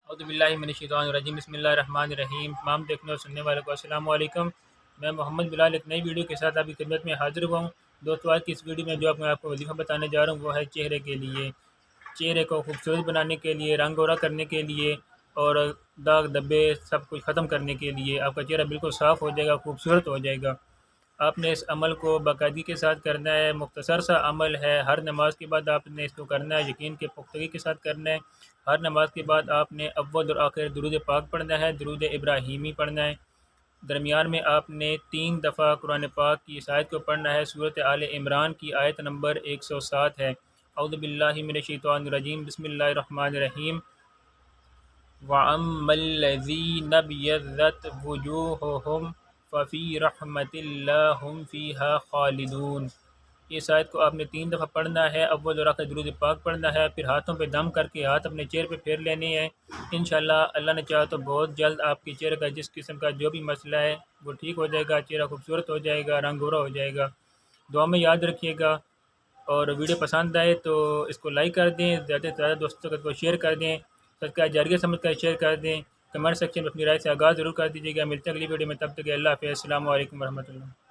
اعوذ باللہ من الشیطان الرجیم، بسم اللہ الرحمن الرحیم۔ تمام دیکھنے اور سننے والوں کو السلام علیکم۔ میں محمد بلال ایک نئی ویڈیو کے ساتھ آپ کی خدمت میں حاضر ہوا ہوں۔ دوستو، آج کی اس ویڈیو میں جو میں آپ کو وظیفہ بتانے جا رہا ہوں وہ ہے چہرے کے لیے، چہرے کو خوبصورت بنانے کے لیے، رنگ گورا کرنے کے لیے اور داغ دھبے سب کچھ ختم کرنے کے لیے۔ آپ کا چہرہ بالکل صاف ہو جائے گا، خوبصورت ہو جائے گا۔ آپ نے اس عمل کو باقاعدگی کے ساتھ کرنا ہے، مختصر سا عمل ہے۔ ہر نماز کے بعد آپ نے اس کو کرنا ہے، یقین کے پختگی کے ساتھ کرنا ہے۔ ہر نماز کے بعد آپ نے اول اور آخر درود پاک پڑھنا ہے، درود ابراہیمی پڑھنا ہے۔ درمیان میں آپ نے 3 دفعہ قرآن پاک کی اس آیت کو پڑھنا ہے، سورۃ آل عمران کی آیت نمبر 107 ہے۔ اعوذ باللہ من الشیطان الرجیم، بسم اللہ الرحمن الرحیم۔ وَأَمَّا الَّذِينَ ابْيَضَّتْ وُجُوهُهُمْ فَفِي رَحْمَةِ اللَّهِ هُمْ فِيهَا خَالِدُونَ۔ اس آیت کو آپ نے 3 دفعہ پڑھنا ہے، اول اور آخر درود پاک پڑھنا ہے، پھر ہاتھوں پہ دم کر کے ہاتھ اپنے چہرے پہ پھیر لینے ہیں۔ انشاءاللہ اللہ نے چاہا تو بہت جلد آپ کے چہرے کا جس قسم کا جو بھی مسئلہ ہے وہ ٹھیک ہو جائے گا، چہرہ خوبصورت ہو جائے گا، رنگ گورا ہو جائے گا۔ دعا میں یاد رکھیے گا، اور ویڈیو پسند آئے تو اس کو لائک کر دیں، زیادہ سے زیادہ دوستوں کو شیئر کر دیں، صدقہ جاریہ سمجھ کر شیئر کر دیں۔ کمنٹ سیکشن میں اپنی رائے سے آگاہ ضرور کر دیجیے گا۔ ملتے ہیں اگلی ویڈیو میں، تب تک اللہ حافظ، السلام علیکم ورحمۃ اللہ۔